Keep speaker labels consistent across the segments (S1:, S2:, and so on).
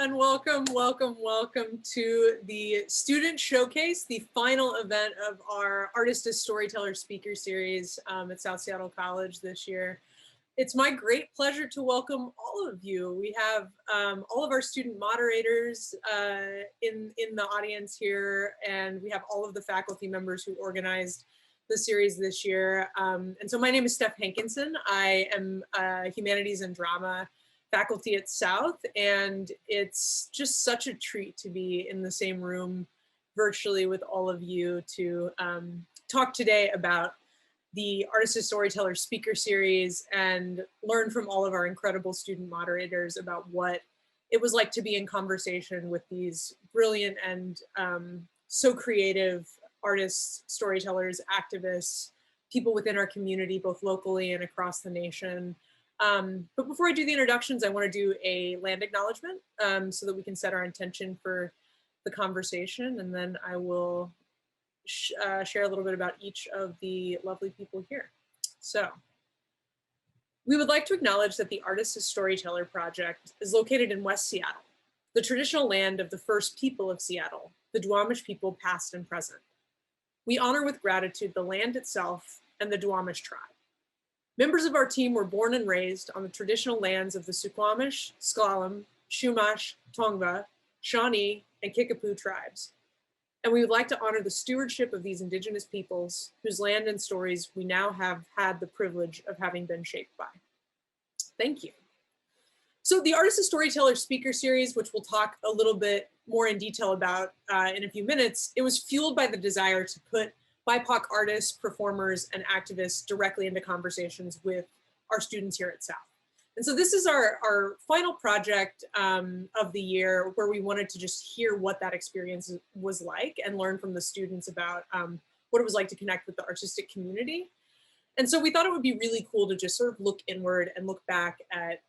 S1: everyone. Welcome, welcome, welcome to the Student Showcase, the final event of our Artist as Storyteller speaker series at South Seattle College this year. It's my great pleasure to welcome all of you. We have all of our student moderators in the audience here, and we have all of the faculty members who organized the series this year. And so my name is Steph Hankinson. I am Humanities and Drama faculty at South, and it's just such a treat to be in the same room virtually with all of you to talk today about the Artist as Storyteller speaker series and learn from all of our incredible student moderators about what it was like to be in conversation with these brilliant and so creative artists, storytellers, activists, people within our community, both locally and across the nation. But before I do the introductions, I want to do a land acknowledgement so that we can set our intention for the conversation, and then I will share a little bit about each of the lovely people here. So, we would like to acknowledge that the Artist as Storyteller project is located in West Seattle, the traditional land of the first people of Seattle, the Duwamish people past and present. We honor with gratitude the land itself and the Duwamish tribe. Members of our team were born and raised on the traditional lands of the Suquamish, S'Klallam, Chumash, Tongva, Shawnee, and Kickapoo tribes. And we would like to honor the stewardship of these indigenous peoples whose land and stories we now have had the privilege of having been shaped by. Thank you. So the Artist as Storyteller speaker series, which we'll talk a little bit more in detail about in a few minutes, it was fueled by the desire to put BIPOC artists, performers, and activists directly into conversations with our students here at South. And so this is our final project of the year, where we wanted to just hear what that experience was like and learn from the students about what it was like to connect with the artistic community. And so we thought it would be really cool to just sort of look inward and look back at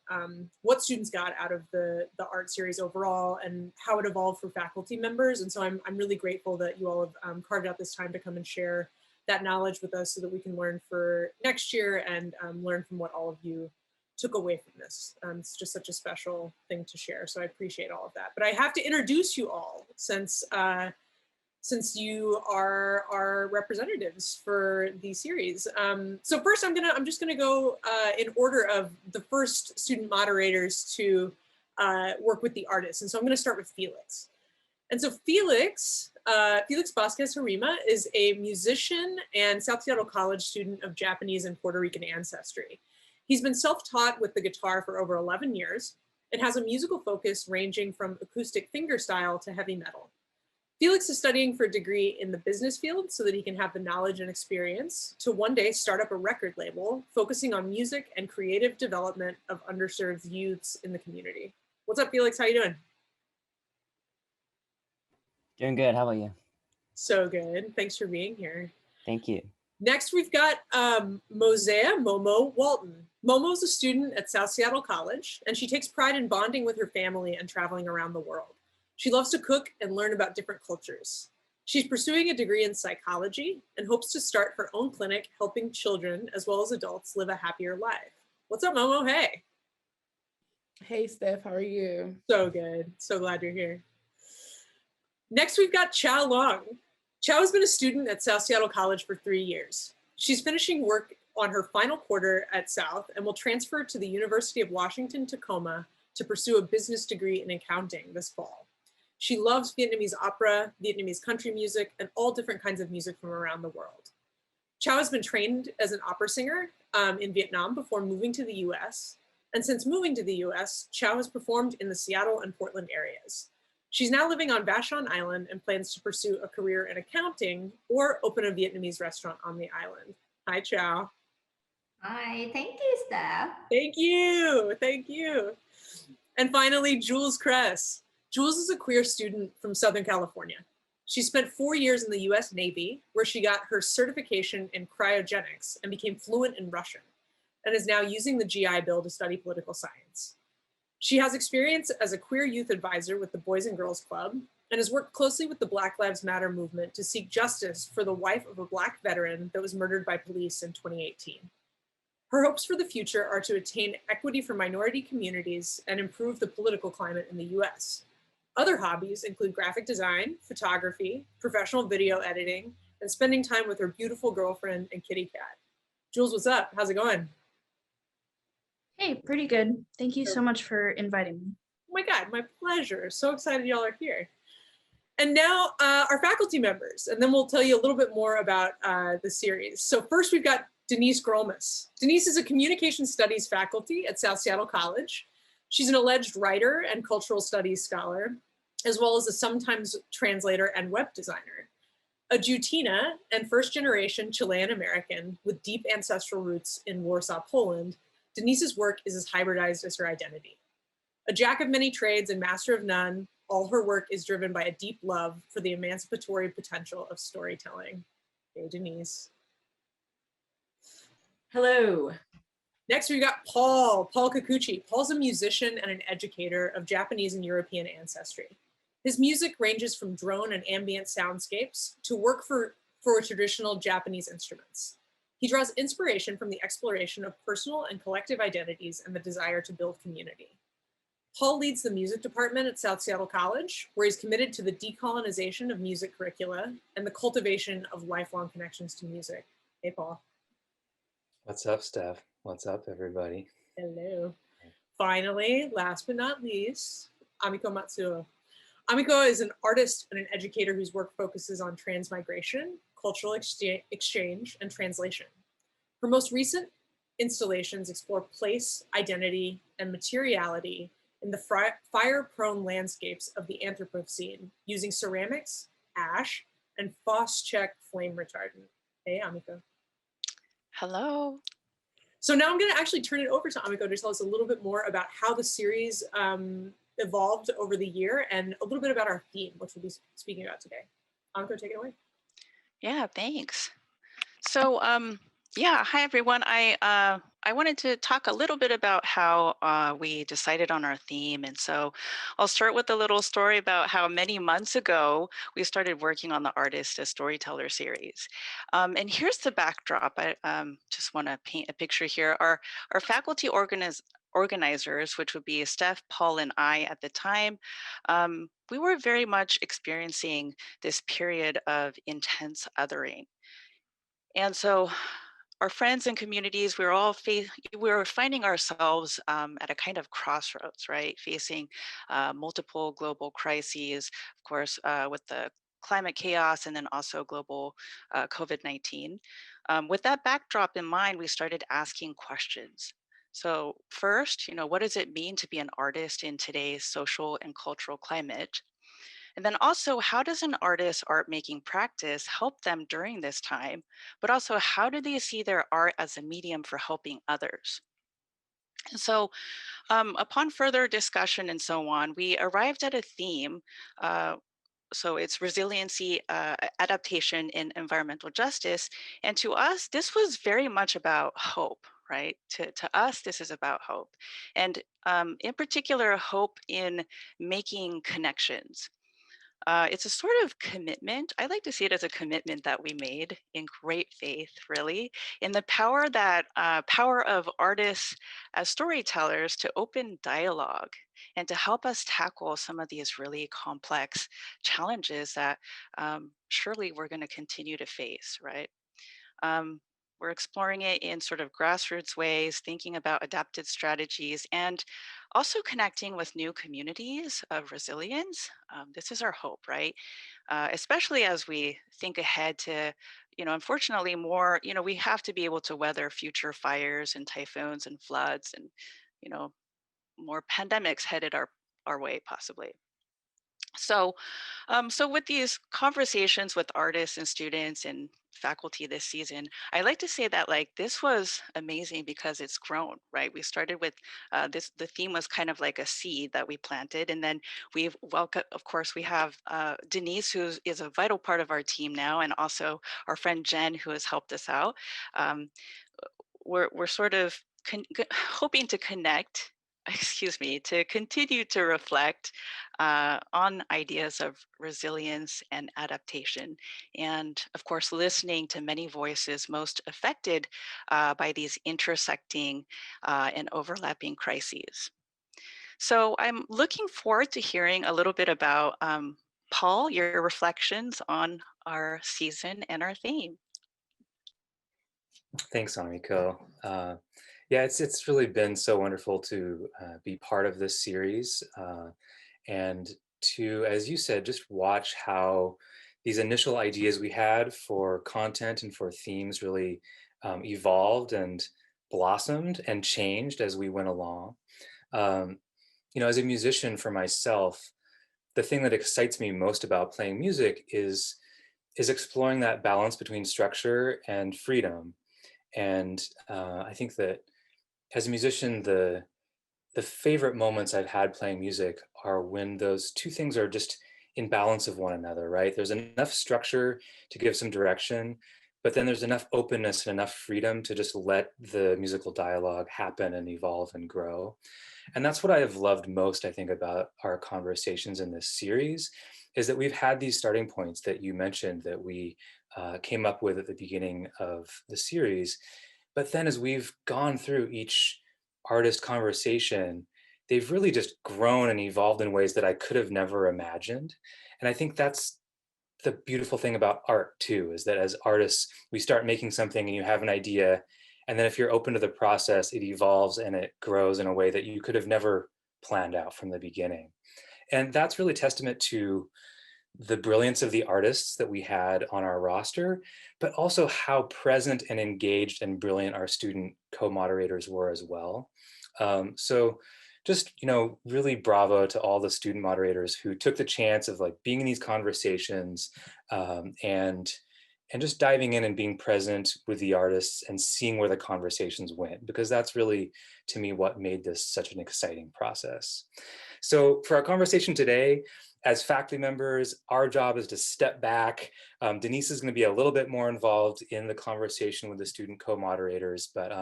S1: what students got out of the art series overall and how it evolved for faculty members. And so I'm really grateful that you all have carved out this time to come and share that knowledge with us so that we can learn for next year and learn from what all of you took away from this. It's just such a special thing to share. So I appreciate all of that. But I have to introduce you all since you are our representatives for the series. So first I'm just gonna go in order of the first student moderators to work with the artists. And so I'm gonna start with Felix. And so Felix Vasquez Harima is a musician and South Seattle College student of Japanese and Puerto Rican ancestry. He's been self-taught with the guitar for over 11 years and has a musical focus ranging from acoustic fingerstyle to heavy metal. Felix is studying for a degree in the business field so that he can have the knowledge and experience to one day start up a record label focusing on music and creative development of underserved youths in the community. What's up, Felix? How you doing?
S2: Doing good. How about you?
S1: So good. Thanks for being here.
S2: Thank you.
S1: Next, we've got Momo Walton. Momo's a student at South Seattle College, and she takes pride in bonding with her family and traveling around the world. She loves to cook and learn about different cultures. She's pursuing a degree in psychology and hopes to start her own clinic helping children as well as adults live a happier life. What's up, Momo? Hey.
S3: Hey, Steph, how are you?
S1: So good. So glad you're here. Next, we've got Chao Long. Chao has been a student at South Seattle College for 3 years. She's finishing work on her final quarter at South and will transfer to the University of Washington, Tacoma to pursue a business degree in accounting this fall. She loves Vietnamese opera, Vietnamese country music, and all different kinds of music from around the world. Chao has been trained as an opera singer in Vietnam before moving to the US. And since moving to the US, Chao has performed in the Seattle and Portland areas. She's now living on Vashon Island and plans to pursue a career in accounting or open a Vietnamese restaurant on the island. Hi, Chao.
S4: Hi, thank you, Steph.
S1: Thank you, thank you. And finally, Jules Kress. Jules is a queer student from Southern California. She spent 4 years in the US Navy, where she got her certification in cryogenics and became fluent in Russian, and is now using the GI Bill to study political science. She has experience as a queer youth advisor with the Boys and Girls Club and has worked closely with the Black Lives Matter movement to seek justice for the wife of a Black veteran that was murdered by police in 2018. Her hopes for the future are to attain equity for minority communities and improve the political climate in the US. Other hobbies include graphic design, photography, professional video editing, and spending time with her beautiful girlfriend and kitty cat. Jules, what's up? How's it going?
S5: Hey, pretty good. Thank you so much for inviting me.
S1: Oh my God, my pleasure. So excited y'all are here. And now our faculty members, and then we'll tell you a little bit more about the series. So first we've got Denise Gromis. Denise is a communication studies faculty at South Seattle College. She's an alleged writer and cultural studies scholar, as well as a sometimes translator and web designer. A Jutina and first generation Chilean American with deep ancestral roots in Warsaw, Poland, Denise's work is as hybridized as her identity. A jack of many trades and master of none, all her work is driven by a deep love for the emancipatory potential of storytelling. Hey, Denise.
S3: Hello.
S1: Next, we've got Paul Kikuchi. Paul's a musician and an educator of Japanese and European ancestry. His music ranges from drone and ambient soundscapes to work for traditional Japanese instruments. He draws inspiration from the exploration of personal and collective identities and the desire to build community. Paul leads the music department at South Seattle College, where he's committed to the decolonization of music curricula and the cultivation of lifelong connections to music. Hey, Paul.
S6: What's up, Steph? What's up, everybody?
S1: Hello. Finally, last but not least, Amiko Matsuo. Amiko is an artist and an educator whose work focuses on transmigration, cultural exchange, and translation. Her most recent installations explore place, identity, and materiality in the fire-prone landscapes of the Anthropocene using ceramics, ash, and Phos-Chek flame retardant. Hey, Amiko.
S7: Hello.
S1: So now I'm going to actually turn it over to Amiko to tell us a little bit more about how the series evolved over the year and a little bit about our theme, which we'll be speaking about today. Amiko, take it away.
S7: Yeah, thanks. So, yeah, hi everyone. I wanted to talk a little bit about how we decided on our theme. And so I'll start with a little story about how many months ago we started working on the Artist as Storyteller series. And here's the backdrop. I just want to paint a picture here. Our faculty organizers, which would be Steph, Paul, and I at the time, we were very much experiencing this period of intense othering. And so our friends and communities, we were finding ourselves at a kind of crossroads, right? Facing multiple global crises, of course, with the climate chaos and then also global COVID-19. With that backdrop in mind, we started asking questions. So first, what does it mean to be an artist in today's social and cultural climate? And then also, how does an artist's art making practice help them during this time? But also, how do they see their art as a medium for helping others? And so upon further discussion and so on, we arrived at a theme. So it's resiliency, adaptation, and environmental justice. And to us, this was very much about hope, right? To us, this is about hope. And in particular, hope in making connections. It's a sort of commitment. I like to see it as a commitment that we made in great faith, really, in the power of artists as storytellers to open dialogue and to help us tackle some of these really complex challenges that surely we're going to continue to face, right? We're exploring it in sort of grassroots ways, thinking about adapted strategies, and also connecting with new communities of resilience. This is our hope, right? Especially as we think ahead to, unfortunately more, we have to be able to weather future fires and typhoons and floods and, more pandemics headed our way possibly. So, so with these conversations with artists and students and faculty this season, I like to say that this was amazing because it's grown, right? We started with the theme was kind of like a seed that we planted, and then we've welcomed, of course, we have Denise, who is a vital part of our team now, and also our friend Jen, who has helped us out. We're sort of hoping to connect, excuse me, to continue to reflect on ideas of resilience and adaptation. And of course, listening to many voices most affected by these intersecting and overlapping crises. So I'm looking forward to hearing a little bit about Paul, your reflections on our season and our theme.
S6: Thanks, Amiko. Yeah, it's really been so wonderful to be part of this series and to, as you said, just watch how these initial ideas we had for content and for themes really evolved and blossomed and changed as we went along. You know, as a musician for myself, the thing that excites me most about playing music is exploring that balance between structure and freedom. And I think that as a musician, the favorite moments I've had playing music are when those two things are just in balance of one another, right? There's enough structure to give some direction, but then there's enough openness and enough freedom to just let the musical dialogue happen and evolve and grow. And that's what I have loved most, I think, about our conversations in this series, is that we've had these starting points that you mentioned that we came up with at the beginning of the series. But then as we've gone through each artist conversation, they've really just grown and evolved in ways that I could have never imagined. And I think that's the beautiful thing about art too, is that as artists, we start making something and you have an idea, and then if you're open to the process, it evolves and it grows in a way that you could have never planned out from the beginning. And that's really testament to the brilliance of the artists that we had on our roster, but also how present and engaged and brilliant our student co-moderators were as well. So just, you know, really bravo to all the student moderators who took the chance of like being in these conversations and just diving in and being present with the artists and seeing where the conversations went, because that's really, to me, what made this such an exciting process. So for our conversation today, as faculty members, our job is to step back. Denise is going to be a little bit more involved in the conversation with the student co-moderators, but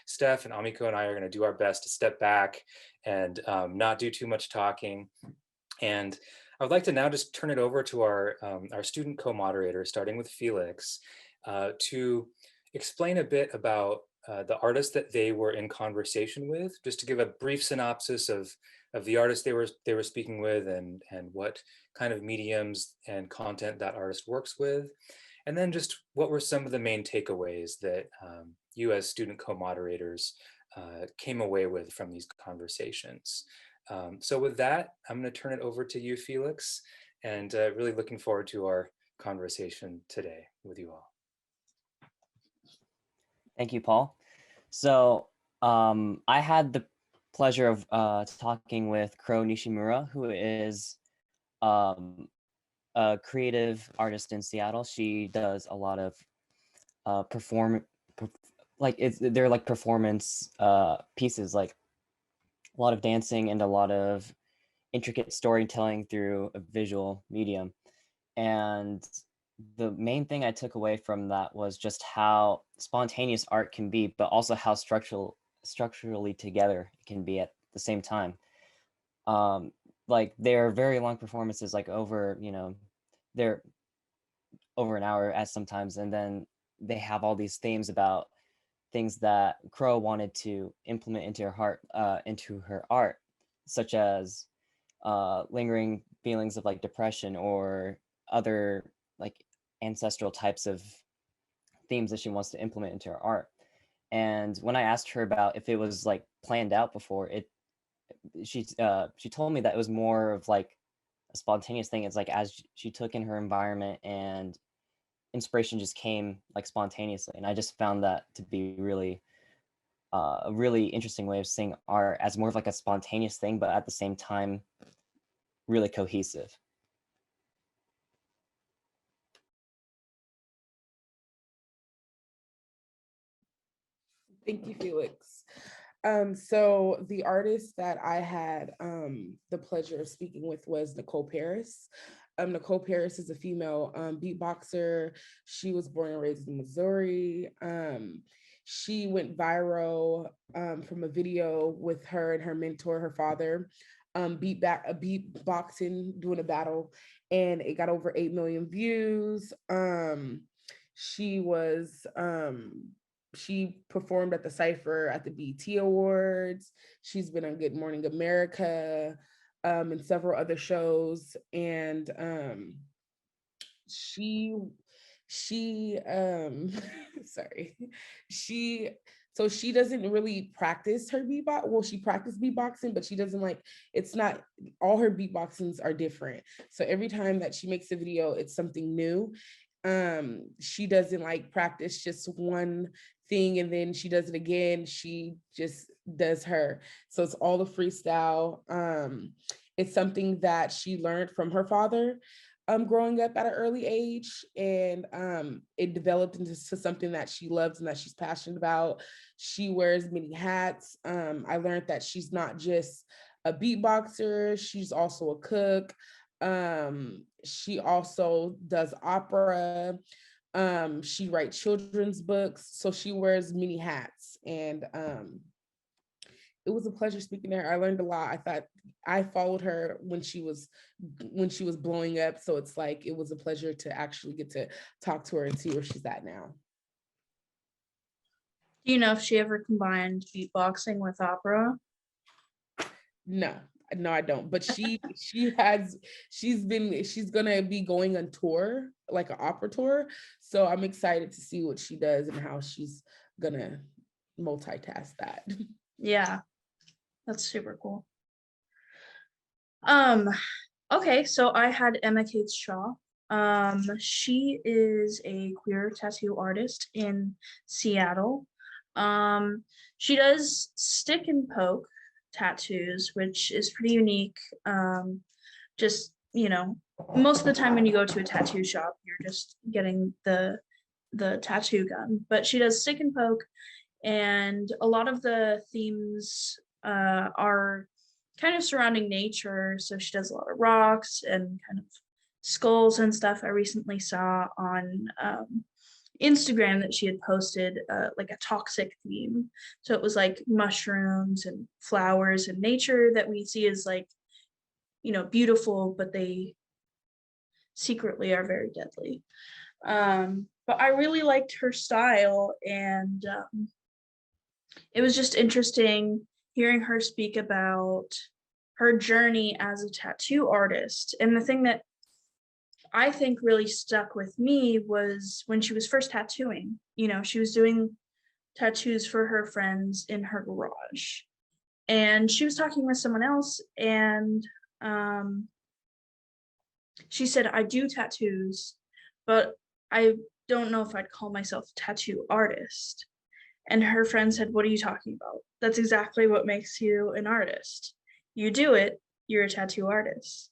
S6: Steph and Amiko and I are going to do our best to step back and not do too much talking. And I would like to now just turn it over to our student co-moderator, starting with Felix, to explain a bit about the artists that they were in conversation with, just to give a brief synopsis of the artists they were speaking with and what kind of mediums and content that artist works with. And then just what were some of the main takeaways that you as student co-moderators came away with from these conversations. So with that, I'm going to turn it over to you, Felix, and really looking forward to our conversation today with you all.
S2: Thank you, Paul. So I had the pleasure of talking with Kro Nishimura, who is a creative artist in Seattle. She does a lot of they're like performance pieces, like a lot of dancing and a lot of intricate storytelling through a visual medium. And the main thing I took away from that was just how spontaneous art can be, but also how structurally together it can be at the same time. Like they're very long performances, like over, you know, they're over an hour at sometimes, and then they have all these themes about things that Crow wanted to implement into her art, such as lingering feelings of like depression or other like ancestral types of themes that she wants to implement into her art. And when I asked her about if it was like planned out before, she told me that it was more of like a spontaneous thing. It's like as she took in her environment and inspiration just came like spontaneously. And I just found that to be really a really interesting way of seeing art as more of like a spontaneous thing, but at the same time really cohesive.
S3: Thank you, Felix. So the artist that I had the pleasure of speaking with was Nicole Paris. Nicole Paris is a female beatboxer. She was born and raised in Missouri. She went viral from a video with her and her mentor, her father, beatboxing, doing a battle, and it got over 8 million views. She was she performed at the Cypher at the BET Awards. She's been on Good Morning America, and several other shows. And she sorry, she doesn't really practice her beatbox. Well, she practiced beatboxing, but she doesn't like, it's not, all her beatboxings are different. So every time that she makes a video, it's something new. She doesn't like practice just one thing and then she does it again. She just does her. So it's all a freestyle. It's something that she learned from her father growing up at an early age, and it developed into something that she loves and that she's passionate about. She wears many hats. I learned that she's not just a beatboxer, she's also a cook. She also does opera. She writes children's books, so she wears many hats. And it was a pleasure speaking to her. I learned a lot. I thought I followed her when she was blowing up. So it's like, it was a pleasure to actually get to talk to her and see where she's at now.
S5: Do you know if she ever combined beatboxing with opera?
S3: No, I don't. But she's gonna be going on tour, like an opera tour. So I'm excited to see what she does and how she's gonna multitask that.
S5: Yeah, that's super cool. Okay, so I had Emma Kate Shaw. She is a queer tattoo artist in Seattle. She does stick and poke tattoos, which is pretty unique. Just, you know, most of the time when you go to a tattoo shop, you're just getting the tattoo gun, but she does stick and poke, and a lot of the themes are kind of surrounding nature. So she does a lot of rocks and kind of skulls and stuff. I recently saw on Instagram that she had posted like a toxic theme. So it was like mushrooms and flowers and nature that we see as like, you know, beautiful, but they secretly are very deadly. But I really liked her style, and it was just interesting hearing her speak about her journey as a tattoo artist. And the thing that I think really stuck with me was when she was first tattooing. You know, she was doing tattoos for her friends in her garage, and she was talking with someone else, and she said, I do tattoos, but I don't know if I'd call myself a tattoo artist. And her friend said, what are you talking about? That's exactly what makes you an artist. You do it, you're a tattoo artist.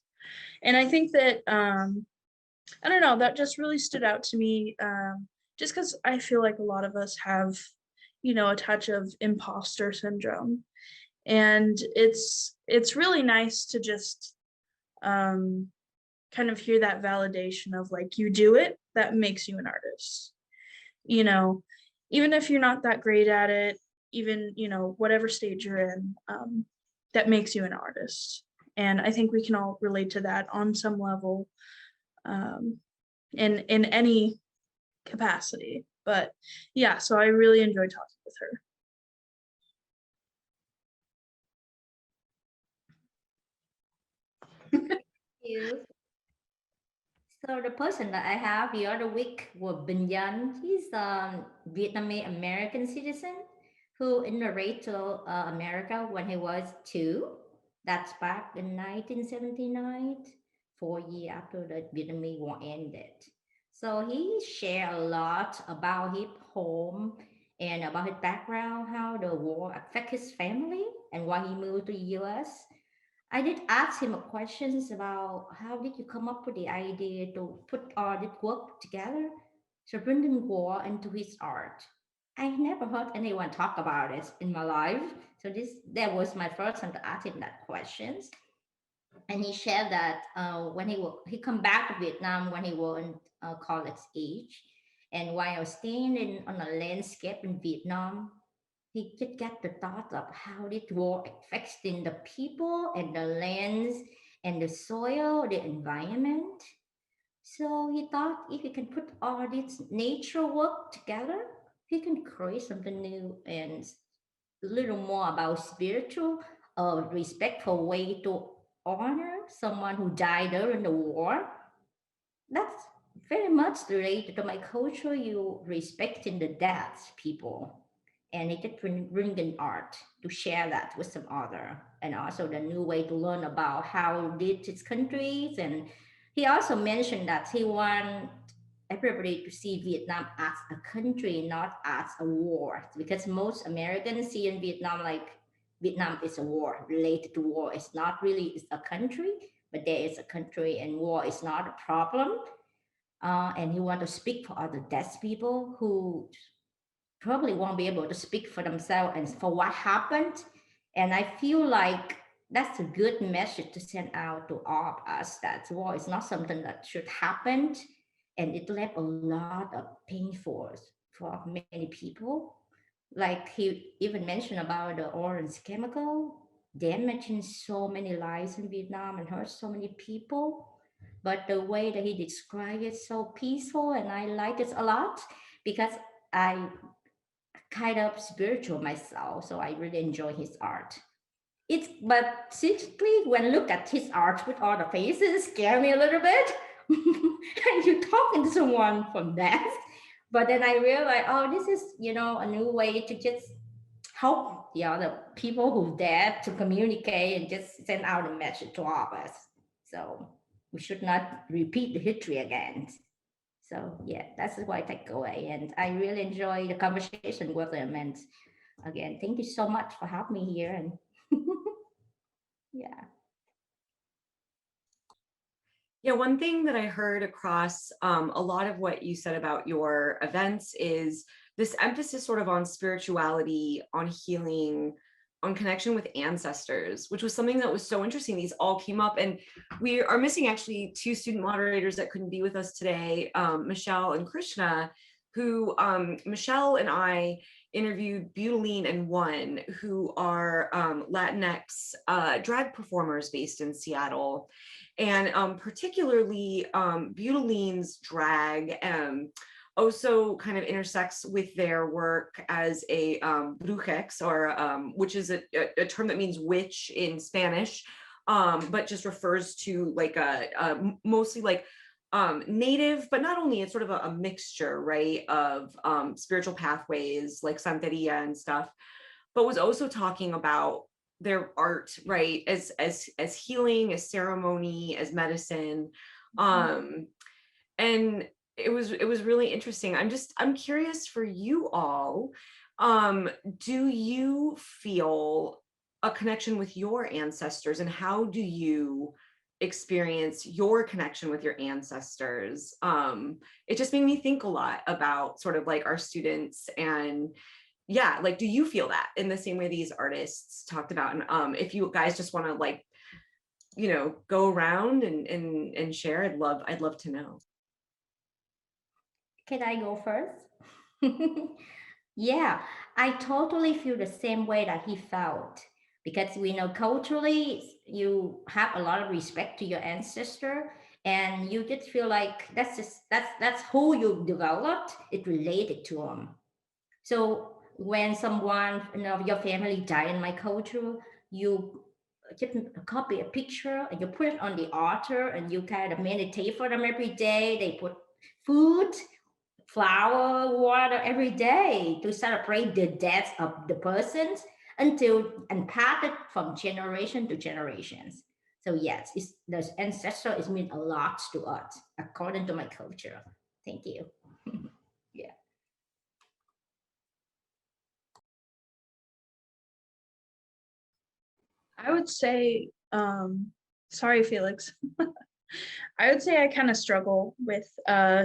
S5: And I think that, I don't know, that just really stood out to me, just because I feel like a lot of us have, you know, a touch of imposter syndrome. And it's really nice to just kind of hear that validation of like, you do it, that makes you an artist. You know, even if you're not that great at it, even, you know, whatever stage you're in, that makes you an artist. And I think we can all relate to that on some level, in any capacity. But yeah, so I really enjoyed talking with her.
S4: Thank you. So the person that I have the other week was Bình Yan. He's a Vietnamese American citizen who immigrated to America when he was 2. That's back in 1979, 4 years after the Vietnamese War ended. So he shared a lot about his home and about his background, how the war affected his family and why he moved to the US. I did ask him questions about how did you come up with the idea to put all this work together to bring the war into his art. I never heard anyone talk about it in my life, so that was my first time to ask him that questions. And he shared that when he come back to Vietnam when he was in college age, and while staying on a landscape in Vietnam, he could get the thought of how this war affects the people and the lands and the soil, the environment. So he thought if he can put all this nature work together, he can create something new and a little more about spiritual, respectful way to honor someone who died during the war. That's very much related to my culture. You respecting the dead people, and it just bring in art to share that with some other, and also the new way to learn about how did its countries. And he also mentioned that he want everybody to see Vietnam as a country, not as a war, because most Americans see in Vietnam like Vietnam is a war, related to war. It's not really, it's a country, but there is a country and war is not a problem. And he want to speak for other deaf people who probably won't be able to speak for themselves and for what happened. And I feel like that's a good message to send out to all of us, that war is not something that should happen. And it left a lot of painful for many people. Like he even mentioned about the orange chemical damaging so many lives in Vietnam and hurt so many people. But the way that he described it so peaceful, and I like it a lot because I kind of spiritual myself, so I really enjoy his art. It's but seriously, when look at his art with all the faces, scare me a little bit. And you talking to someone from that, but then I realized, oh, this is a new way to just help the other people who dare to communicate and just send out a message to all of us. So we should not repeat the history again. So yeah, that's what I take away. And I really enjoy the conversation with them. And again, thank you so much for having me here. And yeah.
S8: Yeah, one thing that I heard across a lot of what you said about your events is this emphasis sort of on spirituality, on healing, on connection with ancestors, which was something that was so interesting. These all came up, and we are missing actually two student moderators that couldn't be with us today, Michelle and Krishna, who Michelle and I interviewed Butaline and One, who are Latinx drag performers based in Seattle. And particularly Butaline's drag also kind of intersects with their work as a brujex, or which is a term that means witch in Spanish, but just refers to like a mostly like native, but not only, it's sort of a mixture, right, of spiritual pathways like Santeria and stuff, but was also talking about their art, right, as healing, as ceremony, as medicine. And it was really interesting. I'm curious for you all, do you feel a connection with your ancestors, and how do you experience your connection with your ancestors? It just made me think a lot about sort of like our students, and yeah, like, do you feel that in the same way these artists talked about? And if you guys just want to like, go around and share, I'd love to know.
S4: Can I go first? Yeah, I totally feel the same way that he felt, because we know culturally you have a lot of respect to your ancestor, and you just feel like that's who you developed. It related to them. So when someone of your family died in my culture, you just copy a picture and you put it on the altar, and you kind of meditate for them every day. They put food, flower, water every day to celebrate the death of the persons, and pass it from generation to generations. So yes, the ancestor is mean a lot to us according to my culture. Thank you. Yeah.
S5: I would say, sorry, Felix. I would say I kind of struggle with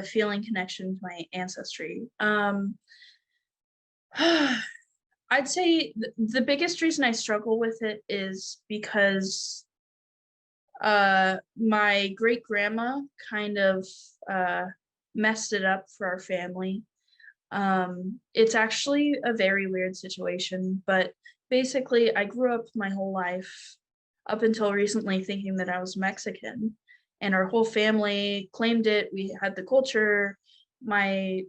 S5: feeling connection to my ancestry. I'd say the biggest reason I struggle with it is because my great grandma kind of messed it up for our family. It's actually a very weird situation, but basically I grew up my whole life up until recently thinking that I was Mexican, and our whole family claimed it. We had the culture. My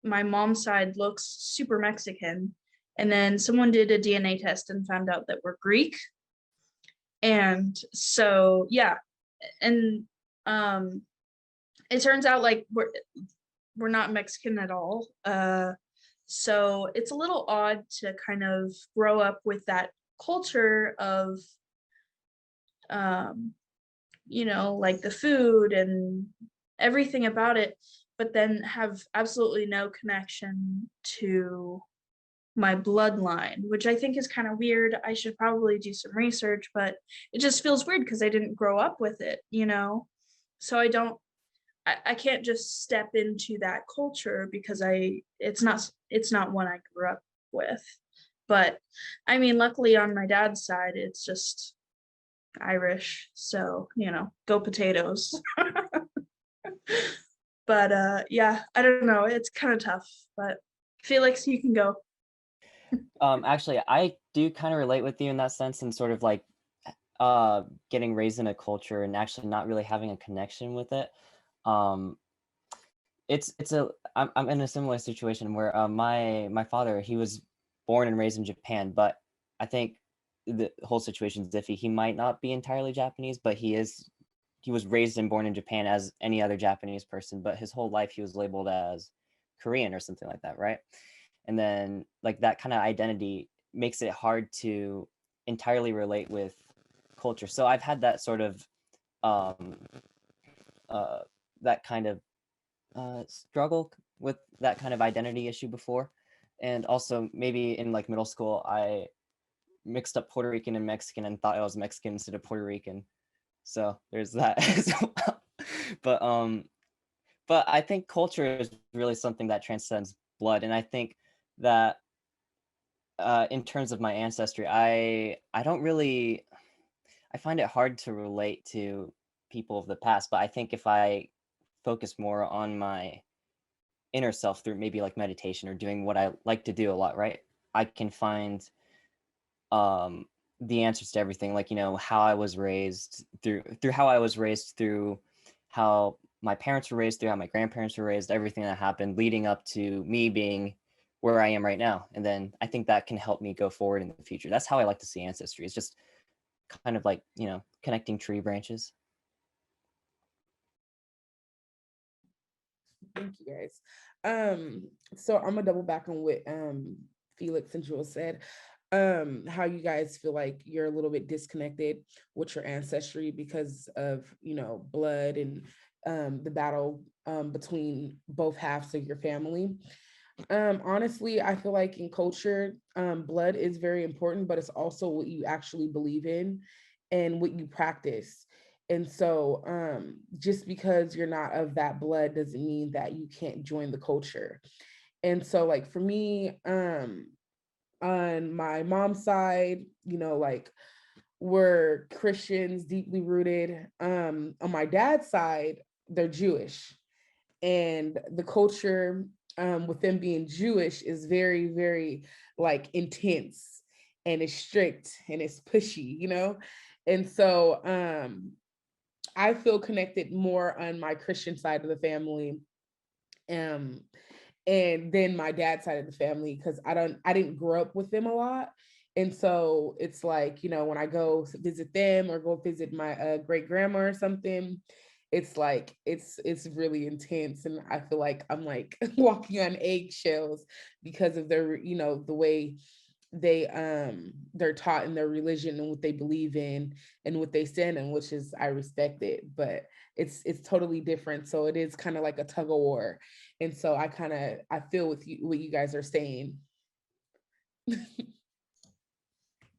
S5: my mom's side looks super Mexican. And then someone did a DNA test and found out that we're Greek. And so, yeah. And it turns out like we're not Mexican at all. So it's a little odd to kind of grow up with that culture of, you know, like the food and everything about it, but then have absolutely no connection to my bloodline, which I think is kind of weird. I should probably do some research, but it just feels weird because I didn't grow up with it, you know? So I can't just step into that culture because it's not one I grew up with. But I mean, luckily on my dad's side, it's just Irish. So, you know, go potatoes. But yeah, I don't know. It's kind of tough, but Felix, you can go.
S2: Actually, I do kind of relate with you in that sense, and sort of like getting raised in a culture and actually not really having a connection with it. I'm in a similar situation where my father, he was born and raised in Japan, but I think the whole situation is iffy. He might not be entirely Japanese, but he was raised and born in Japan as any other Japanese person, but his whole life he was labeled as Korean or something like that, right? And then like that kind of identity makes it hard to entirely relate with culture. So I've had that sort of that kind of struggle with that kind of identity issue before. And also maybe in like middle school, I mixed up Puerto Rican and Mexican and thought I was Mexican instead of Puerto Rican. So there's that as well. But I think culture is really something that transcends blood. And I think that in terms of my ancestry, I find it hard to relate to people of the past, but I think if I focus more on my inner self through maybe like meditation or doing what I like to do a lot, right, I can find the answers to everything, like, you know, how I was raised, through how I was raised, through how my parents were raised, through how my grandparents were raised, everything that happened leading up to me being where I am right now. And then I think that can help me go forward in the future. That's how I like to see ancestry. It's just kind of like, you know, connecting tree branches.
S3: Thank you guys. So I'm gonna double back on what Felix and Jules said. How you guys feel like you're a little bit disconnected with your ancestry because of, you know, blood and the battle between both halves of your family. Honestly, I feel like in culture, blood is very important, but it's also what you actually believe in and what you practice. And so just because you're not of that blood doesn't mean that you can't join the culture. And so like for me, on my mom's side, you know, like we're Christians, deeply rooted. On my dad's side, they're Jewish. And the culture with them being Jewish is very, very like intense and it's strict and it's pushy, you know? And so I feel connected more on my Christian side of the family. And then my dad's side of the family, because I didn't grow up with them a lot. And so it's like, you know, when I go visit them or go visit my great grandma or something, it's like it's really intense, and I feel like I'm like walking on eggshells because of their, you know, the way they're taught in their religion and what they believe in and what they stand in, which is, I respect it, but it's totally different. So it is kind of like a tug of war. And so I feel with you what you guys are saying.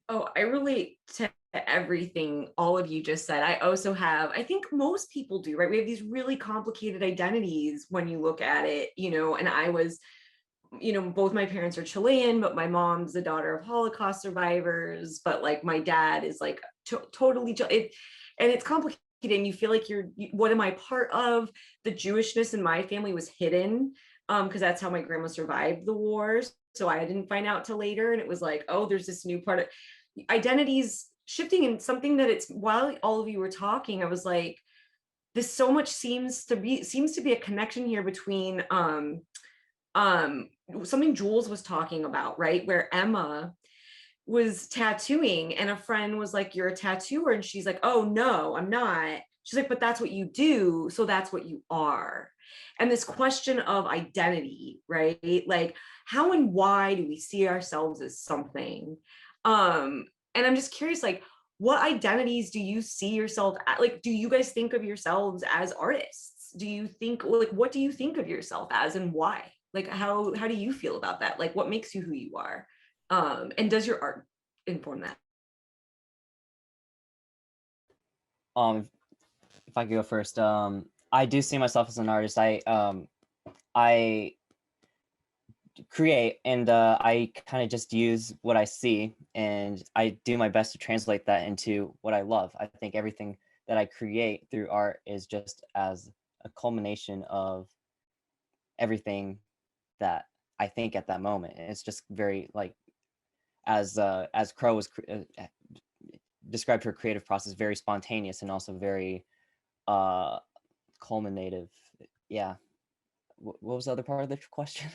S8: Oh, I relate to everything all of you just said. I also have, I think most people do, right? We have these really complicated identities when you look at it, you know, and I was, you know, both my parents are Chilean, but my mom's the daughter of Holocaust survivors, but like my dad is like totally, and it's complicated. And you feel like what am I part of? The Jewishness in my family was hidden because that's how my grandma survived the wars. So I didn't find out till later. And it was like, oh, there's this new part of identities shifting, and something that it's, while all of you were talking, I was like, this so much seems to be a connection here between something Jules was talking about, right? Where Emma was tattooing and a friend was like, you're a tattooer. And she's like, oh no, I'm not. She's like, but that's what you do. So that's what you are. And this question of identity, right? Like, how and why do we see ourselves as something? And I'm just curious, like, what identities do you see yourself at? Like, do you guys think of yourselves as artists? Do you think, like, what do you think of yourself as and why? Like, how do you feel about that? Like, what makes you who you are? And does your art inform that?
S2: If I could go first, I do see myself as an artist. I create, and I kind of just use what I see, and I do my best to translate that into what I love. I think everything that I create through art is just as a culmination of everything that I think at that moment. And it's just very, like, as Crow was described her creative process, very spontaneous and also very culminative. Yeah. What was the other part of the question?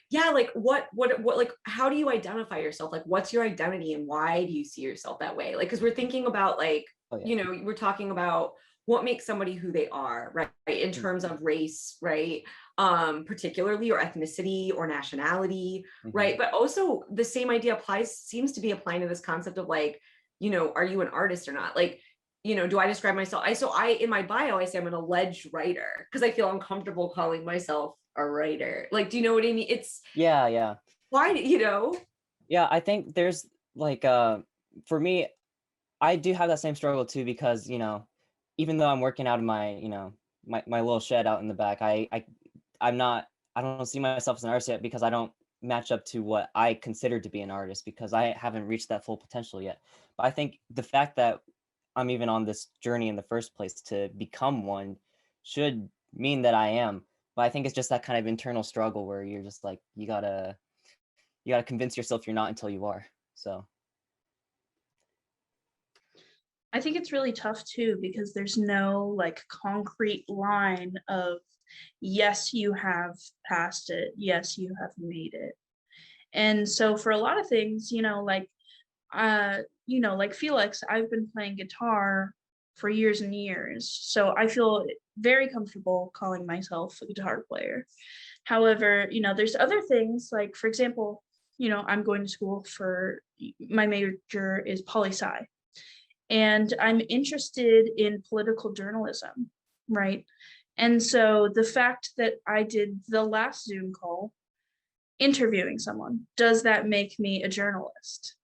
S8: Yeah, like what, like, how do you identify yourself? Like, what's your identity and why do you see yourself that way? Like, because we're thinking about, like,
S2: Oh, yeah.
S8: you know, we're talking about what makes somebody who they are, right? In terms of race, right? Particularly, or ethnicity or nationality, right? But also the same idea seems to be applying to this concept of, like, you know, are you an artist or not? Like, you know, do I describe myself? In my bio, I say I'm an alleged writer because I feel uncomfortable calling myself a writer. Like, do you know what I mean? It's
S2: yeah.
S8: why, you know?
S2: Yeah, I think there's, like, for me, I do have that same struggle too, because, you know, even though I'm working out of my, you know, my little shed out in the back, I don't see myself as an artist yet, because I don't match up to what I consider to be an artist, because I haven't reached that full potential yet. But I think the fact that I'm even on this journey in the first place to become one should mean that I am. But I think it's just that kind of internal struggle where you're just like, you gotta convince yourself you're not until you are. So
S5: I think it's really tough too, because there's no, like, concrete line of, yes, you have passed it, yes, you have made it. And so for a lot of things, like Felix, I've been playing guitar for years and years, so I feel very comfortable calling myself a guitar player. However, there's other things, like, for example, I'm going to school for, my major is poli-sci, and I'm interested in political journalism, right? And so the fact that I did the last Zoom call interviewing someone, does that make me a journalist?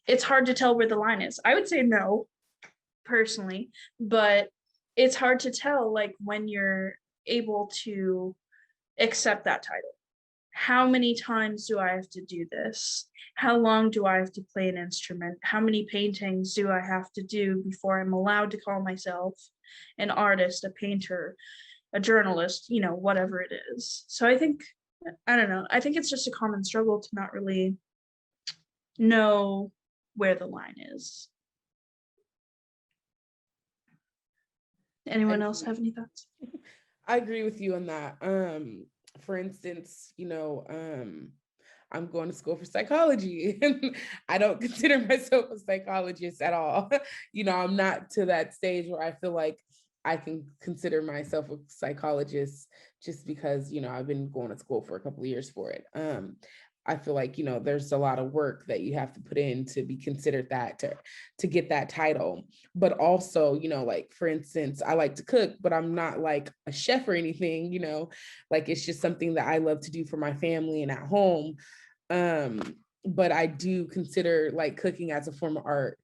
S5: It's hard to tell where the line is. I would say no, personally, but it's hard to tell, like, when you're able to accept that title. How many times do I have to do this? How long do I have to play an instrument? How many paintings do I have to do before I'm allowed to call myself an artist, a painter, a journalist, whatever it is? So I think, I don't know, I think it's just a common struggle to not really know where the line is. Anyone else have any thoughts?
S3: I agree with you on that. For instance, I'm going to school for psychology, and I don't consider myself a psychologist at all. I'm not to that stage where I feel like I can consider myself a psychologist just because, I've been going to school for a couple of years for it. I feel like, there's a lot of work that you have to put in to be considered that, to get that title. But also, like, for instance, I like to cook, but I'm not like a chef or anything, like, it's just something that I love to do for my family and at home. But I do consider, like, cooking as a form of art.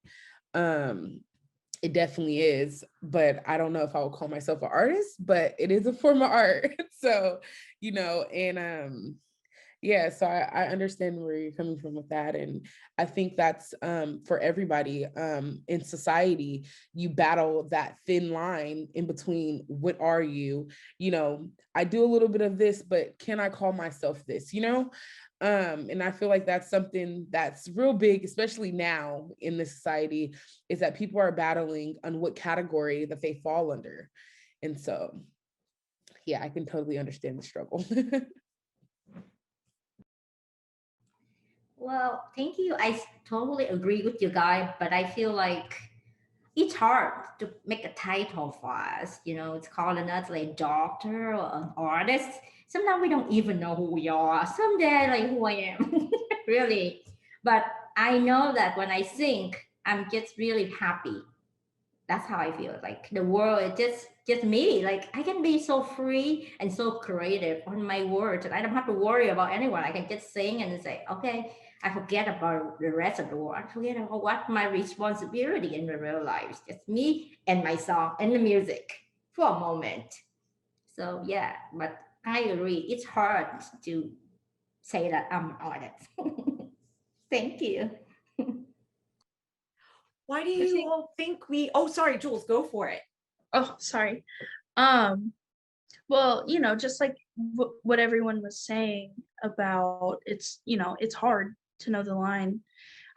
S3: It definitely is, but I don't know if I would call myself an artist, but it is a form of art. So, and yeah, so I understand where you're coming from with that. And I think that's for everybody in society, you battle that thin line in between, what are you? I do a little bit of this, but can I call myself this, and I feel like that's something that's real big, especially now in this society, is that people are battling on what category that they fall under. And so, yeah, I can totally understand the struggle.
S4: Well, thank you. I totally agree with you guys, but I feel like it's hard to make a title for us. You know, it's calling us like doctor or an artist. Sometimes we don't even know who we are. Someday, like who I am, really. But I know that when I sing, I'm just really happy. That's how I feel. Like the world is just me. Like I can be so free and so creative on my words, and I don't have to worry about anyone. I can just sing and say, okay, I forget about the rest of the world. I forget about what my responsibility in the real life. It's just me and my song and the music for a moment. So yeah, but I agree. It's hard to say that I'm an artist. Thank you.
S8: Why do
S5: I
S8: you
S5: think-
S8: all think we, oh, sorry, Jules, go for it.
S5: Oh, sorry. Well, you know, just like what everyone was saying about it's, you know, it's hard to know the line.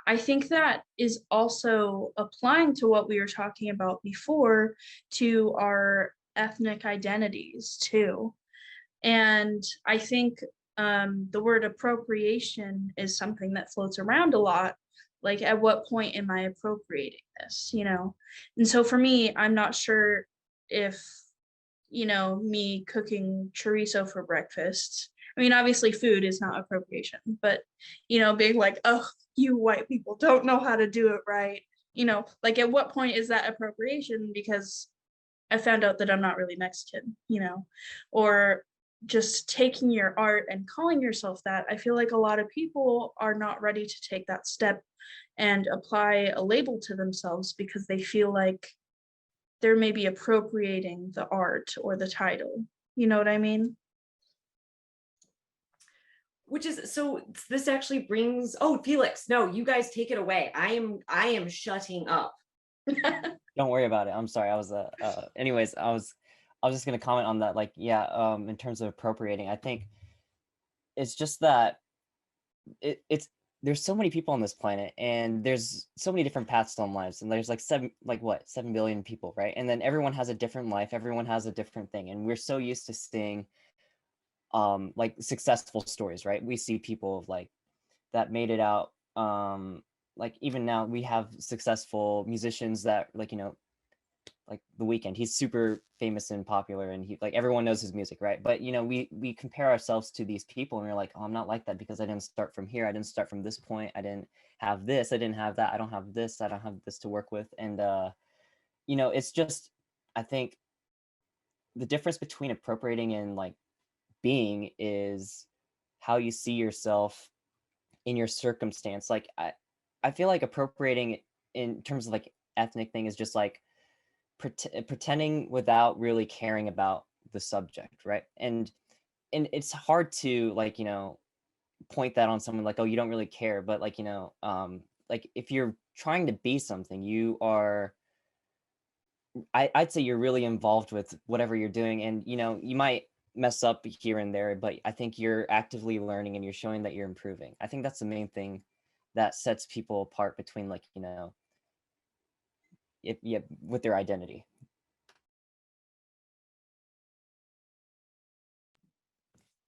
S5: I think that is also applying to what we were talking about before to our ethnic identities too. And I think the word appropriation is something that floats around a lot. Like, at what point am I appropriating this, you know? And so for me, I'm not sure if, you know, me cooking chorizo for breakfast. I mean, obviously food is not appropriation, but, you know, being like, oh, you white people don't know how to do it right. You know, like at what point is that appropriation? Because I found out that I'm not really Mexican, you know, or just taking your art and calling yourself that. I feel like a lot of people are not ready to take that step and apply a label to themselves because they feel like they're maybe appropriating the art or the title. You know what I mean?
S8: Which is, so this actually brings, oh, Felix, no, you guys take it away. I am shutting up.
S2: Don't worry about it. I'm sorry. I was anyways, I was just gonna comment on that. Like, yeah, in terms of appropriating, I think it's just that it's there's so many people on this planet, and there's so many different paths on lives, and there's like 7 billion people, right? And then everyone has a different life, everyone has a different thing, and we're so used to seeing like successful stories, right? We see people like that made it out. Like even now we have successful musicians that, like, you know, like The Weeknd, he's super famous and popular, and he, like, everyone knows his music, right? But you know, we compare ourselves to these people, and we're like, oh, I'm not like that because I didn't start from here, I didn't start from this point, I didn't have this, I didn't have that, I don't have this, I don't have this to work with. And you know, it's just, I think the difference between appropriating and like being is how you see yourself in your circumstance. Like I feel like appropriating in terms of like ethnic thing is just like pretending without really caring about the subject, right? And it's hard to, like, you know, point that on someone like, oh, you don't really care, but like, you know, like if you're trying to be something, you are, I'd say you're really involved with whatever you're doing, and you know, you might mess up here and there, but I think you're actively learning and you're showing that you're improving. I think that's the main thing that sets people apart between, like, you know, yeah, with their identity.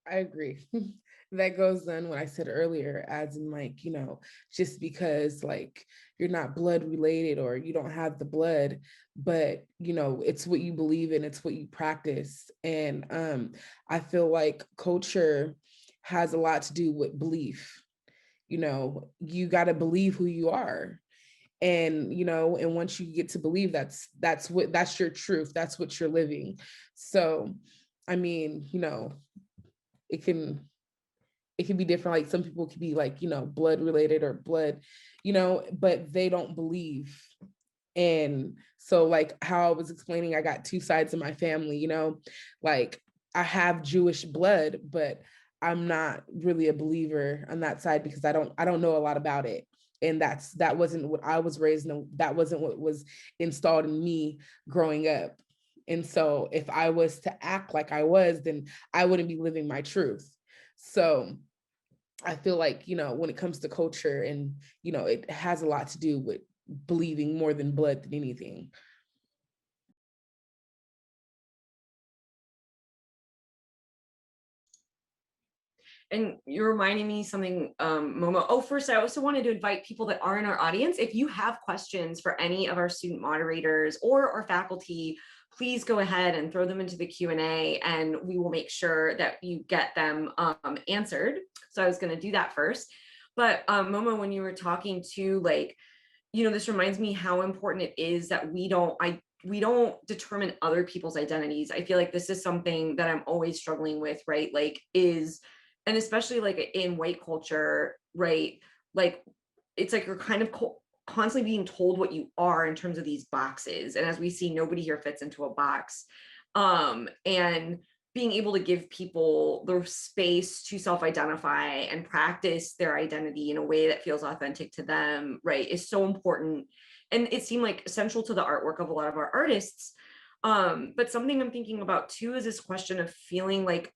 S3: I agree. That goes on what I said earlier, as in, like, you know, just because like you're not blood related or you don't have the blood, but you know, it's what you believe in, it's what you practice. And I feel like culture has a lot to do with belief. You know, you got to believe who you are. And you know, and once you get to believe that's your truth, that's what you're living. So I mean, you know, it can be different. Like some people could be like, you know, blood related or blood, you know, but they don't believe. And so like how I was explaining, I got two sides of my family, you know, like I have Jewish blood, but I'm not really a believer on that side because I don't know a lot about it. And that wasn't what I was raised in. That wasn't what was installed in me growing up. And so if I was to act like I was, then I wouldn't be living my truth. So I feel like, you know, when it comes to culture, and, you know, it has a lot to do with believing more than blood than anything.
S8: And you're reminding me something, Momo. Oh, first, I also wanted to invite people that are in our audience. If you have questions for any of our student moderators or our faculty, please go ahead and throw them into the Q&A, and we will make sure that you get them answered. So I was going to do that first. But Momo, when you were talking to, like, you know, this reminds me how important it is that we don't determine other people's identities. I feel like this is something that I'm always struggling with, right? Like and especially like in white culture, right? Like, it's like you're kind of constantly being told what you are in terms of these boxes. And as we see, nobody here fits into a box. And being able to give people the space to self-identify and practice their identity in a way that feels authentic to them, right, is so important. And it seemed like essential to the artwork of a lot of our artists. But something I'm thinking about too is this question of feeling like,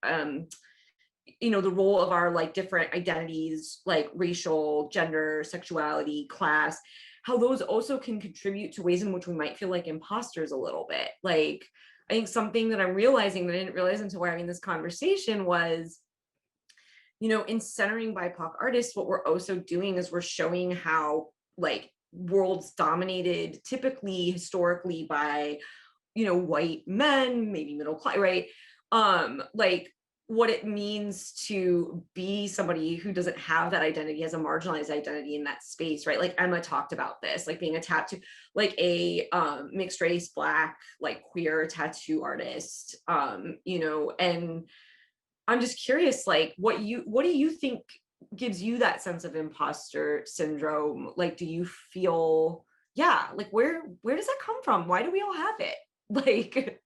S8: you know, the role of our like different identities, like racial, gender, sexuality, class, how those also can contribute to ways in which we might feel like imposters a little bit. Like, I think something that I'm realizing that I didn't realize until we're having this conversation was, you know, in centering BIPOC artists, what we're also doing is we're showing how like worlds dominated typically historically by, you know, white men, maybe middle class, right? Like what it means to be somebody who doesn't have that identity, has a marginalized identity in that space, right? Like Emma talked about this, like being a tattoo, like a mixed race, Black, like queer tattoo artist, you know, and I'm just curious, like what do you think gives you that sense of imposter syndrome? Like, do you feel, yeah, like where does that come from? Why do we all have it? Like,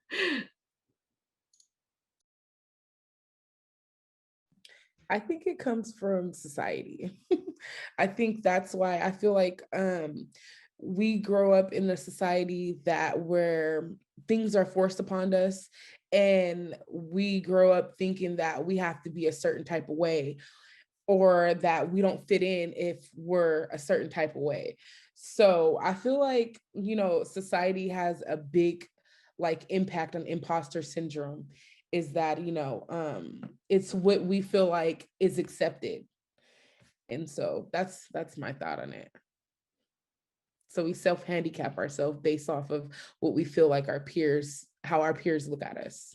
S3: I think it comes from society. I think that's why I feel like we grow up in a society where things are forced upon us, and we grow up thinking that we have to be a certain type of way, or that we don't fit in if we're a certain type of way. So I feel like, you know, society has a big like impact on imposter syndrome, is that, you know, it's what we feel like is accepted. And so that's my thought on it. So we self-handicap ourselves based off of what we feel like how our peers look at us.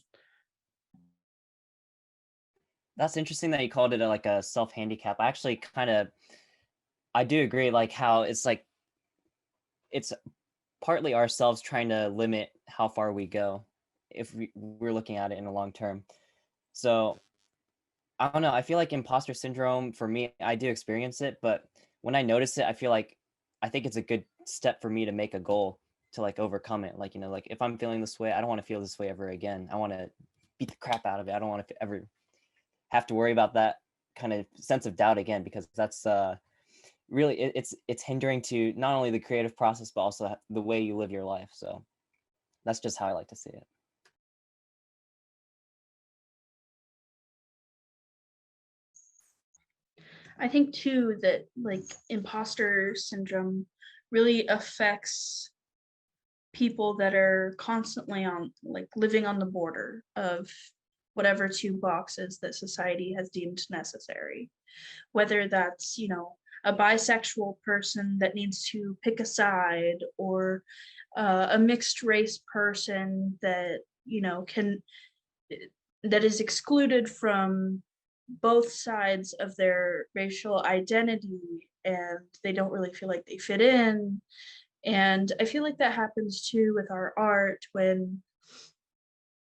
S2: That's interesting that you called it like a self-handicap. I actually I do agree, like how it's like, it's partly ourselves trying to limit how far we go if we're looking at it in the long term. So I don't know, I feel like imposter syndrome for me, I do experience it, but when I notice it, I think it's a good step for me to make a goal to like overcome it. Like, you know, like if I'm feeling this way, I don't want to feel this way ever again. I want to beat the crap out of it. I don't want to ever have to worry about that kind of sense of doubt again, because that's really, it's hindering to not only the creative process, but also the way you live your life. So that's just how I like to see it.
S5: I think too that like imposter syndrome really affects people that are constantly on like living on the border of whatever two boxes that society has deemed necessary, whether that's, you know, a bisexual person that needs to pick a side, or a mixed race person that, you know, that is excluded from both sides of their racial identity, and they don't really feel like they fit in. And I feel like that happens too with our art when,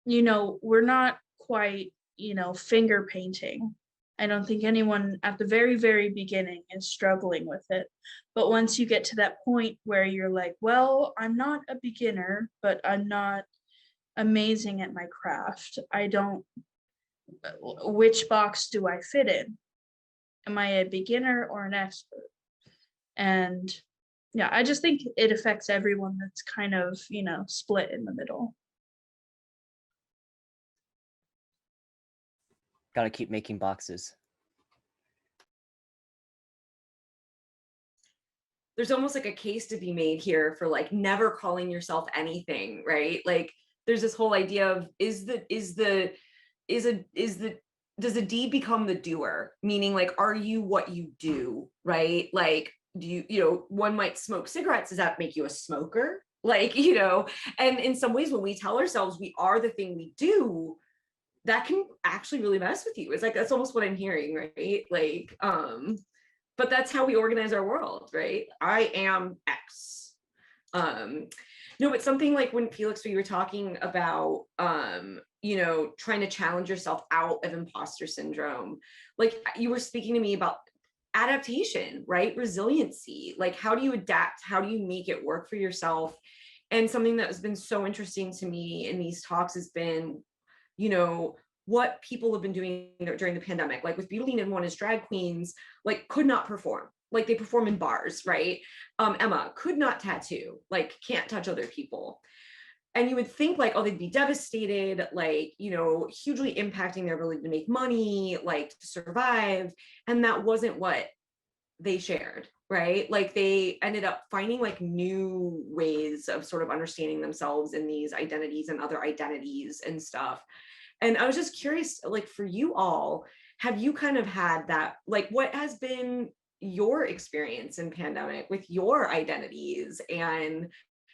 S5: you know, we're not quite, you know, finger painting. I don't think anyone at the very, very beginning is struggling with it. But once you get to that point where you're like, well, I'm not a beginner, but I'm not amazing at my craft. Which box do I fit in? Am I a beginner or an expert? And yeah, I just think it affects everyone that's kind of, you know, split in the middle.
S2: Got to keep making boxes.
S8: there's almost like a case to be made here for like never calling yourself anything, right? Like there's this whole idea of is the does the deed become the doer? Meaning, like, are you what you do, right? Like, do you, one might smoke cigarettes. Does that make you a smoker? Like, and in some ways, when we tell ourselves we are the thing we do, that can actually really mess with you. It's like, that's almost what I'm hearing, right? Like, but that's how we organize our world, right? I am X. No, but something like when Felix, we were talking about, trying to challenge yourself out of imposter syndrome. Like, you were speaking to me about adaptation, right? Resiliency. Like, how do you adapt? How do you make it work for yourself? And something that has been so interesting to me in these talks has been, what people have been doing during the pandemic. Like with Beauty and One as drag queens, like could not perform. Like they perform in bars, right? Emma could not tattoo, like can't touch other people. And you would think like, oh, they'd be devastated, like, hugely impacting their ability to make money, like to survive. And that wasn't what they shared, right? Like they ended up finding like new ways of sort of understanding themselves in these identities and other identities and stuff. And I was just curious, like for you all, have you kind of had that, like what has been your experience in pandemic with your identities, and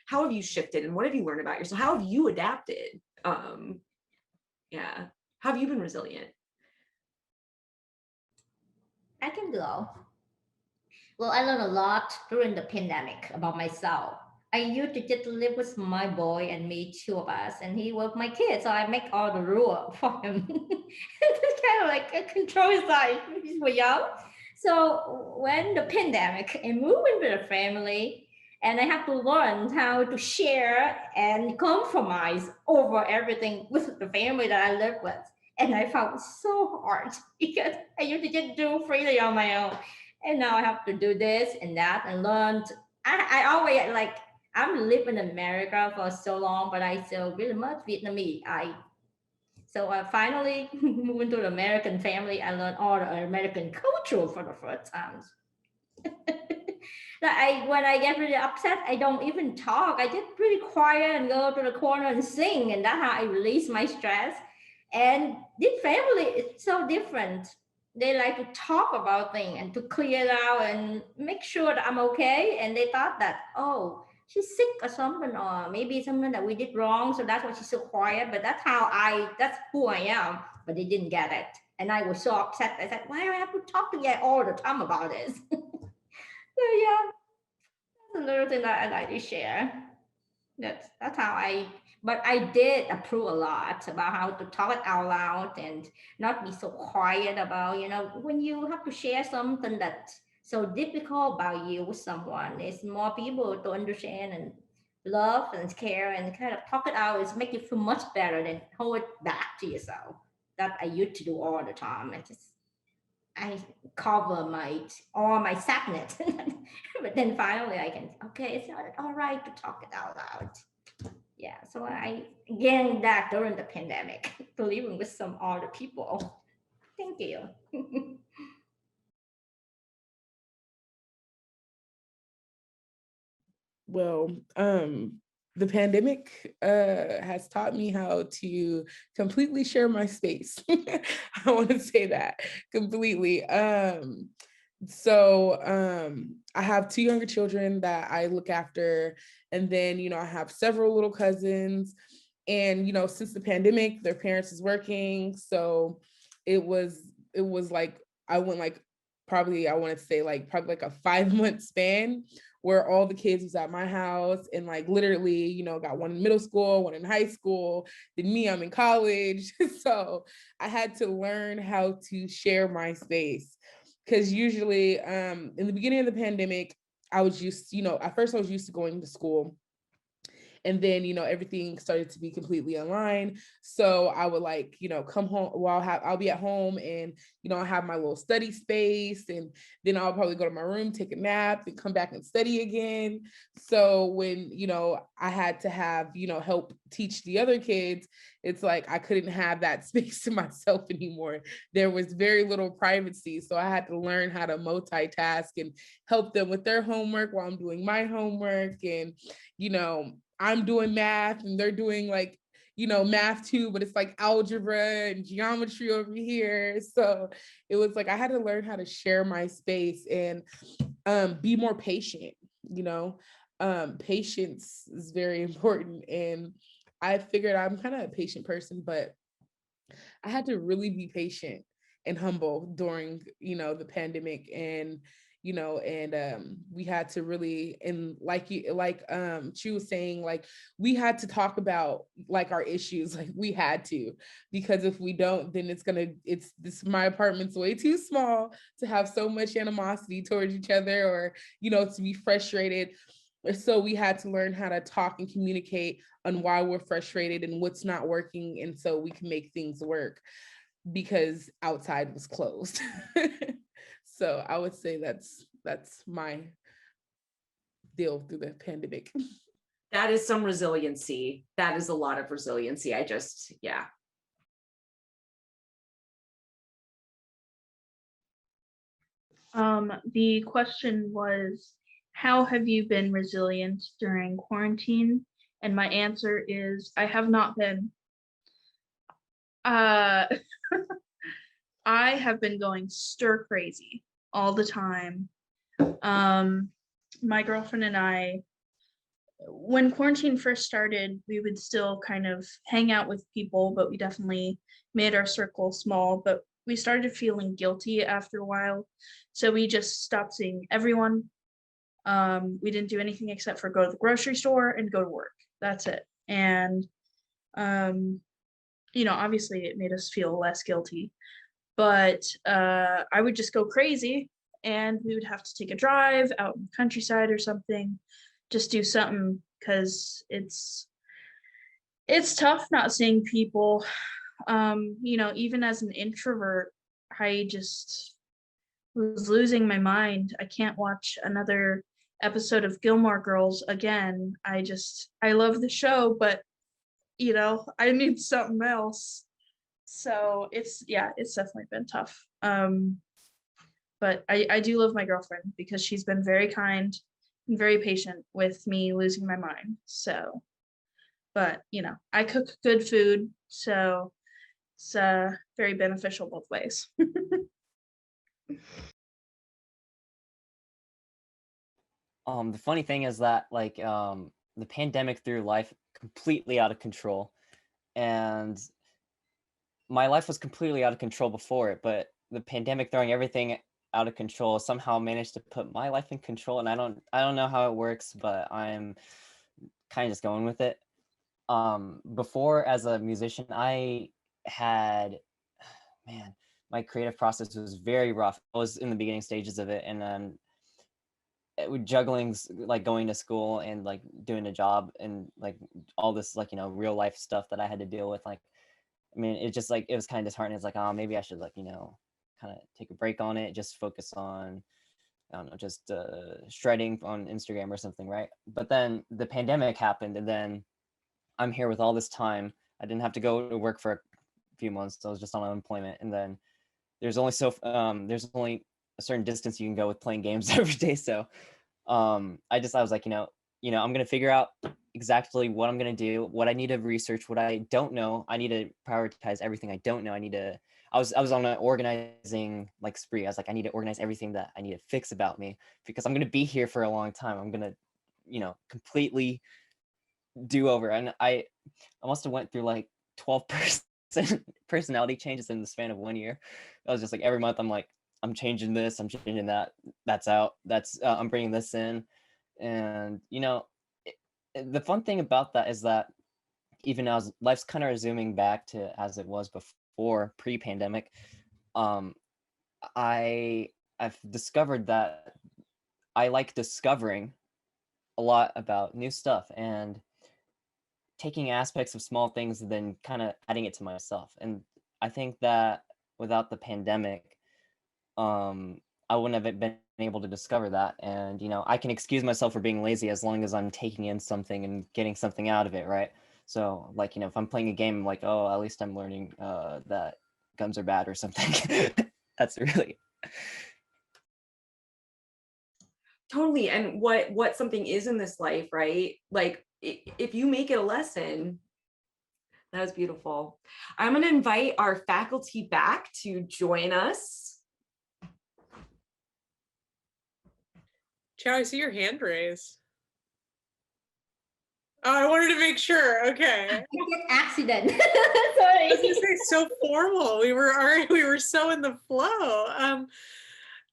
S8: how have you shifted, and what have you learned about yourself? How have you adapted? Yeah, how have you been resilient?
S4: I can go. Well, I learned a lot during the pandemic about myself. I used to just live with my boy and me, two of us, and he was my kid, so I make all the rules for him. It's kind of like a control side for young. So when the pandemic, I moved into the family, and I have to learn how to share and compromise over everything with the family that I live with. And I found it so hard because I used to just do freely on my own. And now I have to do this and that and learn. I always like, I'm living in America for so long, but I still really much Vietnamese. So I finally moved into the American family. I learned all the American culture for the first time. When I get really upset, I don't even talk. I just pretty quiet and go to the corner and sing, and that's how I release my stress. And this family is so different. They like to talk about things and to clear it out and make sure that I'm okay. And they thought that, oh, she's sick or something, or maybe something that we did wrong. So that's why she's so quiet. But that's who I am. But they didn't get it. And I was so upset. I said, why do I have to talk to you all the time about this? So yeah, that's a little thing that I like to share. That's how but I did approve a lot about how to talk it out loud and not be so quiet about, when you have to share something that's so difficult about you with someone, there's more people to understand and love and care, and kind of talk it out is make you feel much better than hold it back to yourself. That I used to do all the time. I cover all my sadness. But then finally I can, okay, it's not all right to talk it out loud. Yeah, so I gained that during the pandemic, living with some other people. Thank you.
S3: Well, the pandemic has taught me how to completely share my space. I want to say that completely. So I have two younger children that I look after, and then I have several little cousins, and since the pandemic, their parents is working, so it was like I went like probably I want to say like probably like a 5-month span where all the kids was at my house, and like literally, got one in middle school, one in high school, then me, I'm in college. So I had to learn how to share my space. Because usually in the beginning of the pandemic, I was used, at first I was used to going to school. And then, everything started to be completely online. So I would like, come home, I'll be at home, and, I have my little study space, and then I'll probably go to my room, take a nap, and come back and study again. So when, I had to have, help teach the other kids, it's like I couldn't have that space to myself anymore. There was very little privacy. So I had to learn how to multitask and help them with their homework while I'm doing my homework. And, I'm doing math and they're doing like, math too, but it's like algebra and geometry over here. So it was like I had to learn how to share my space and be more patient. Patience is very important, and I figured I'm kind of a patient person, but I had to really be patient and humble during the pandemic, and we had to really, and she was saying, like, we had to talk about like our issues, like we had to, because if we don't, then my apartment's way too small to have so much animosity towards each other, or to be frustrated. So we had to learn how to talk and communicate on why we're frustrated and what's not working, and so we can make things work because outside was closed. So I would say that's my deal through the pandemic.
S8: That is some resiliency. That is a lot of resiliency. Yeah.
S5: The question was, how have you been resilient during quarantine? And my answer is, I have not been. I have been going stir crazy all the time. My girlfriend and I, when quarantine first started, we would still kind of hang out with people, but we definitely made our circle small. But we started feeling guilty after a while, so we just stopped seeing everyone. We didn't do anything except for go to the grocery store and go to work. That's it. And obviously it made us feel less guilty, but I would just go crazy, and we would have to take a drive out in the countryside or something, just do something, because it's tough not seeing people. Even as an introvert, I just was losing my mind. I can't watch another episode of Gilmore Girls again. I love the show, but I need something else. So it's definitely been tough. But I do love my girlfriend because she's been very kind and very patient with me losing my mind. So, but I cook good food, so it's very beneficial both ways.
S2: The funny thing is that the pandemic threw life completely out of control, and my life was completely out of control before it, but the pandemic throwing everything out of control somehow managed to put my life in control, and I don't know how it works, but I'm kind of just going with it. Before, as a musician, I had, man, my creative process was very rough. I was in the beginning stages of it, and then juggling like going to school and like doing a job and like all this real life stuff that I had to deal with. Like, I mean, it just it was kind of disheartening. It's like, oh, maybe I should kind of take a break on it, just focus on, I don't know, just shredding on Instagram or something, right? But then the pandemic happened, and then I'm here with all this time. I didn't have to go to work for a few months, so I was just on unemployment. And then there's only a certain distance you can go with playing games every day. So I was like, I'm gonna figure out exactly what I'm gonna do, what I need to research, what I don't know. I need to prioritize everything I don't know. I was on an organizing spree. I was like, I need to organize everything that I need to fix about me, because I'm gonna be here for a long time. I'm gonna, completely do over. And I must have went through 12 personality changes in the span of 1 year. I was just like, every month I'm like, I'm changing this, I'm changing that, that's out, that's I'm bringing this in. And the fun thing about that is that even as life's kind of resuming back to as it was before, pre-pandemic, I've discovered that I like discovering a lot about new stuff and taking aspects of small things and then kind of adding it to myself. And I think that without the pandemic, I wouldn't have been able to discover that. And I can excuse myself for being lazy as long as I'm taking in something and getting something out of it, right? So if I'm playing a game, I'm like, oh, at least I'm learning that guns are bad or something. That's really
S8: Totally. And what something is in this life, right? Like if you make it a lesson, That was beautiful. I'm going to invite our faculty back to join us.
S1: Chao, I see your hand raised. Oh, I wanted to make sure. Okay.
S4: Accident. Sorry.
S1: I was gonna say, so formal. We were so in the flow.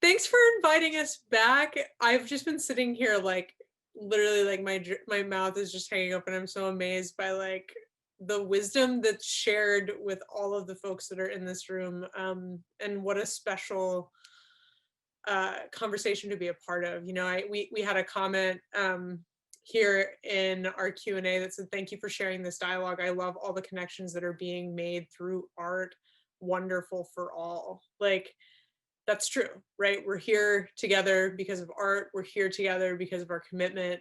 S1: Thanks for inviting us back. I've just been sitting here like literally like my mouth is just hanging open. I'm so amazed by like the wisdom that's shared with all of the folks that are in this room. And what a special conversation to be a part of. You know, we had a comment here in our Q&A that said, thank you for sharing this dialogue. I love all the connections that are being made through art. Wonderful for all. Like, that's true, right? We're here together because of art. We're here together because of our commitment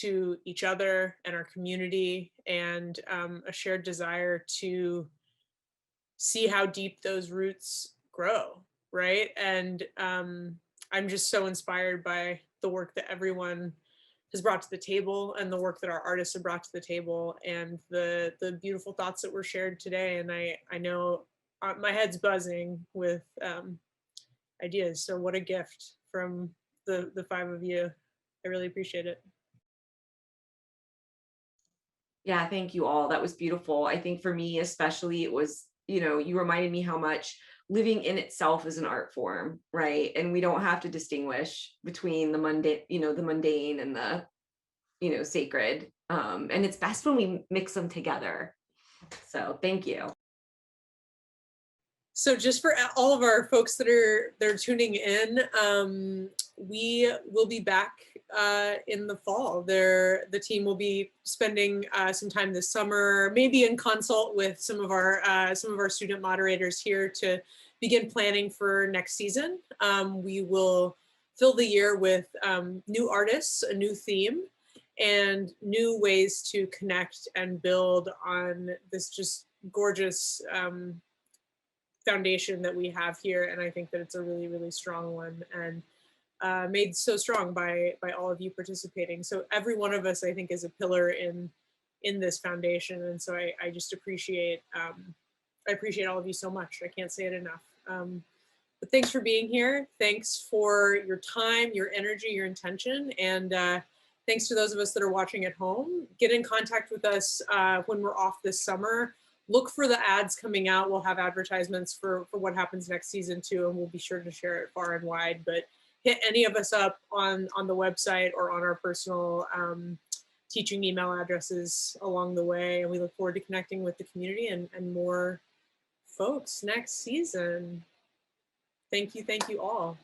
S1: to each other and our community, and a shared desire to see how deep those roots grow, right? And I'm just so inspired by the work that everyone has brought to the table, and the work that our artists have brought to the table, and the beautiful thoughts that were shared today. And I know my head's buzzing with ideas. So what a gift from the five of you. I really appreciate it.
S8: Yeah, thank you all. That was beautiful. I think for me, especially, it was, you know, you reminded me how much living in itself is an art form, right? And we don't have to distinguish between the mundane, you know, the mundane and the, you know, sacred. And it's best when we mix them together. So thank you.
S1: So just for all of our folks that are tuning in, we will be back in the fall. The team will be spending some time this summer, maybe in consult with some of our student moderators here to begin planning for next season. We will fill the year with new artists, a new theme, and new ways to connect and build on this just gorgeous foundation that we have here. And I think that it's a really, really strong one, and made so strong by all of you participating. So every one of us, I think, is a pillar in this foundation. And so I just appreciate, I appreciate all of you so much. I can't say it enough. But thanks for being here. Thanks for your time, your energy, your intention. And thanks to those of us that are watching at home. Get in contact with us when we're off this summer. Look for the ads coming out. We'll have advertisements for what happens next season too, and we'll be sure to share it far and wide. But hit any of us up on the website or on our personal teaching email addresses along the way. And we look forward to connecting with the community and more folks next season. Thank you all.